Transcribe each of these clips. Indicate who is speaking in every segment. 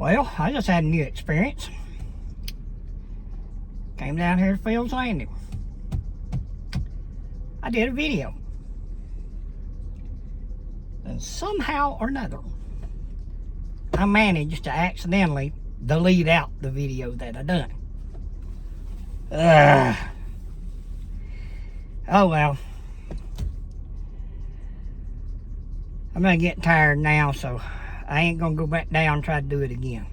Speaker 1: Well, I just had a new experience. Came down here to Fields Landing. I did a video. And somehow or another, I managed to accidentally delete out the video that I done. Oh well. I'm not getting tired now, so I ain't gonna go back down and try to do it again.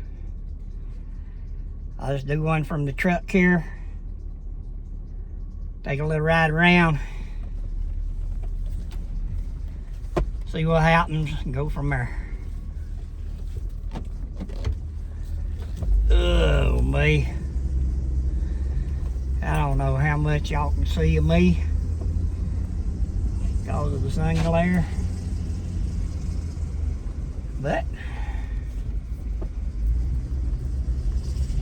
Speaker 1: I'll just do one from the truck here. Take a little ride around. See what happens and go from there. Oh, me. I don't know how much y'all can see of me because of the sun glare. But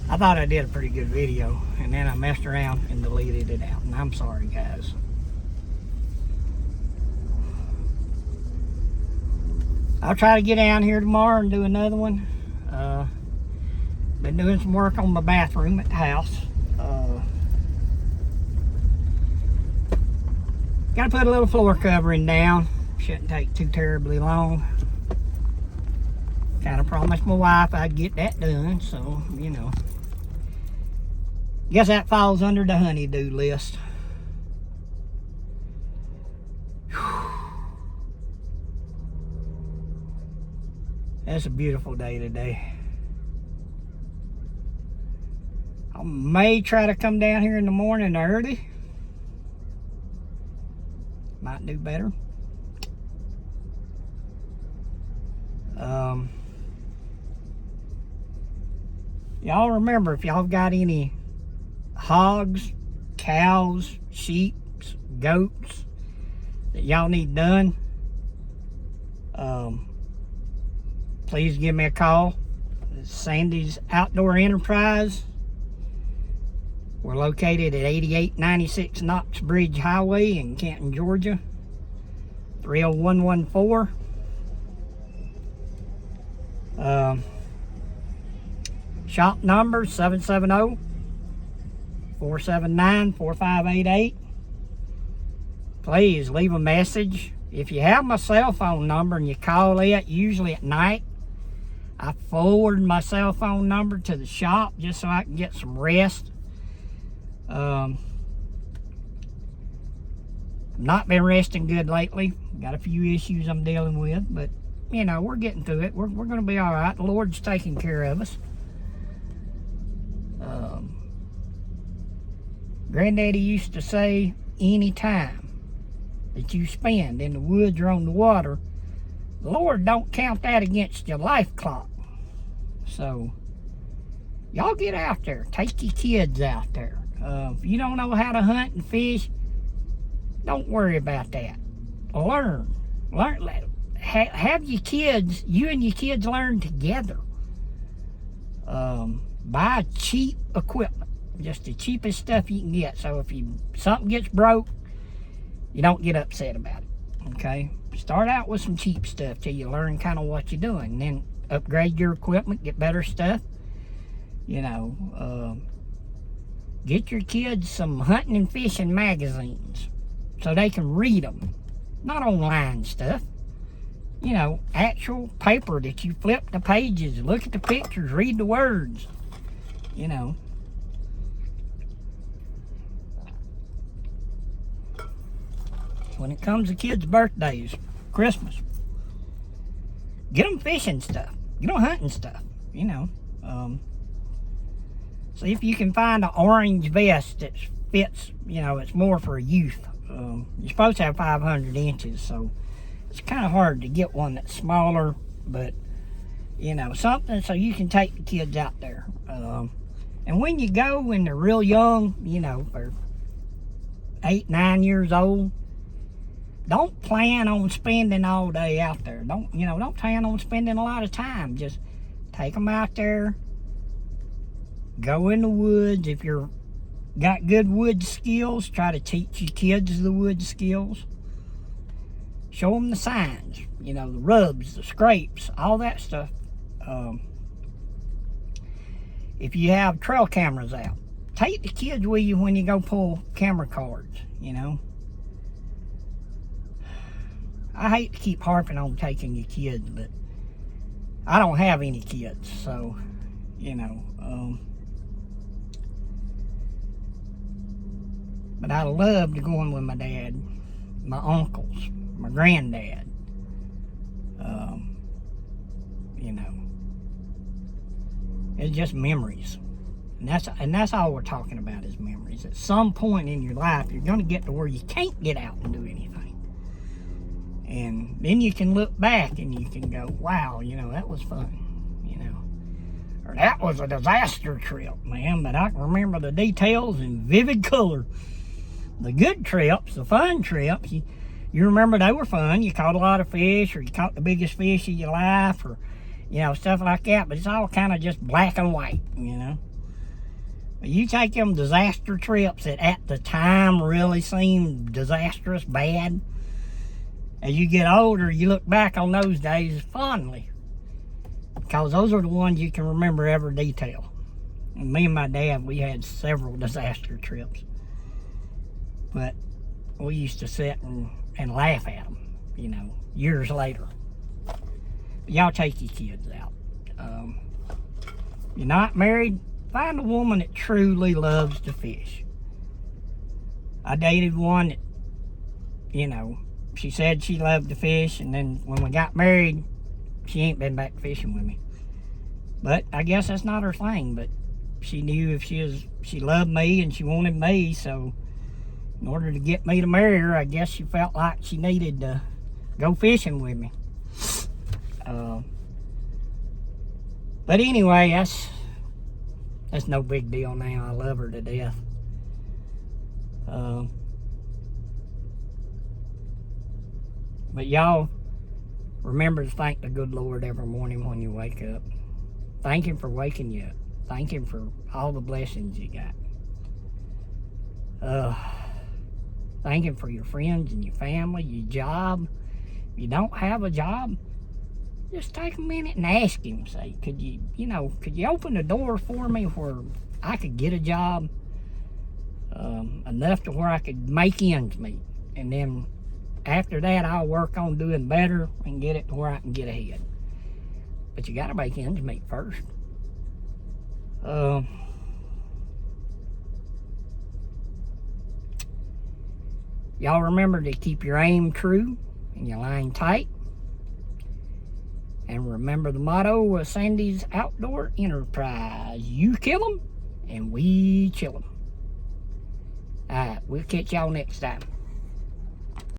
Speaker 1: I thought I did a pretty good video, and then I messed around and deleted it out, and I'm sorry guys. I'll try to get down here tomorrow and do another one. Been doing some work on my bathroom at the house. Gotta put a little floor covering down. Shouldn't take too terribly long. Kind of promised my wife I'd get that done, so, you know. Guess that falls under the honeydew list. It's a beautiful day today. I may try to come down here in the morning early. Might do better. Y'all remember, if y'all got any hogs, cows, sheep, goats that y'all need done, please give me a call. It's Sandy's Outdoor Enterprise. We're located at 8896 Knox Bridge Highway in Canton, Georgia, 30114. Shop number 770-479-4588. Please leave a message. If you have my cell phone number and you call it, usually at night, I forward my cell phone number to the shop just so I can get some rest. Not been resting good lately. Got a few issues I'm dealing with, but you know, we're getting through it. We're going to be all right. The Lord's taking care of us. Granddaddy used to say, any time that you spend in the woods or on the water, the Lord don't count that against your life clock. So, y'all get out there. Take your kids out there. If you don't know how to hunt and fish, don't worry about that. Learn. Have your kids, you and your kids learn together. Buy cheap equipment. Just the cheapest stuff you can get. So if something gets broke, you don't get upset about it. Okay? Start out with some cheap stuff till you learn kind of what you're doing. And then upgrade your equipment, get better stuff. You know, get your kids some hunting and fishing magazines so they can read them. Not online stuff. You know, actual paper that you flip the pages, look at the pictures, read the words. You know. When it comes to kids' birthdays, Christmas, get them fishing stuff. Get them hunting stuff, you know. See if you can find an orange vest that fits, you know, it's more for youth. You're supposed to have 500 inches, so it's kind of hard to get one that's smaller, but, you know, something so you can take the kids out there. And when you go, when they're real young, you know, they're 8, 9 years old, don't plan on spending all day out there. Don't plan on spending a lot of time. Just take them out there. Go in the woods. If you're got good wood skills, try to teach your kids the wood skills. Show them the signs. You know, the rubs, the scrapes, all that stuff. if you have trail cameras out, take the kids with you when you go pull camera cards, you know. I hate to keep harping on taking your kids, but I don't have any kids, so, you know. But I loved going with my dad, my uncles, my granddad. You know, it's just memories. And that's all we're talking about is memories. At some point in your life, you're going to get to where you can't get out and do anything. And then you can look back and you can go, wow, you know, that was fun, you know. Or that was a disaster trip, man, but I can remember the details in vivid color. The good trips, the fun trips, you remember they were fun. You caught a lot of fish, or you caught the biggest fish of your life, or, you know, stuff like that. But it's all kind of just black and white, you know. But you take them disaster trips that at the time really seemed disastrous, bad. As you get older, you look back on those days fondly, because those are the ones you can remember every detail. And me and my dad, we had several disaster trips. But we used to sit and laugh at them, you know, years later. But y'all take your kids out. You're not married, find a woman that truly loves to fish. I dated one that, you know, she said she loved to fish, and then when we got married, she ain't been back fishing with me. But I guess that's not her thing, but she knew if she loved me and she wanted me, so in order to get me to marry her, I guess she felt like she needed to go fishing with me. But anyway, that's no big deal now. I love her to death. But y'all remember to thank the good Lord every morning when you wake up. Thank Him for waking you up. Thank Him for all the blessings you got. Thank Him for your friends and your family, your job. If you don't have a job, just take a minute and ask Him. Say, could you open the door for me where I could get a job enough to where I could make ends meet? And then after that, I'll work on doing better and get it to where I can get ahead. But you got to make ends meet first. Y'all remember to keep your aim true and your line tight. And remember the motto of Sandy's Outdoor Enterprise. You kill 'em and we chill 'em. Alright, we'll catch y'all next time.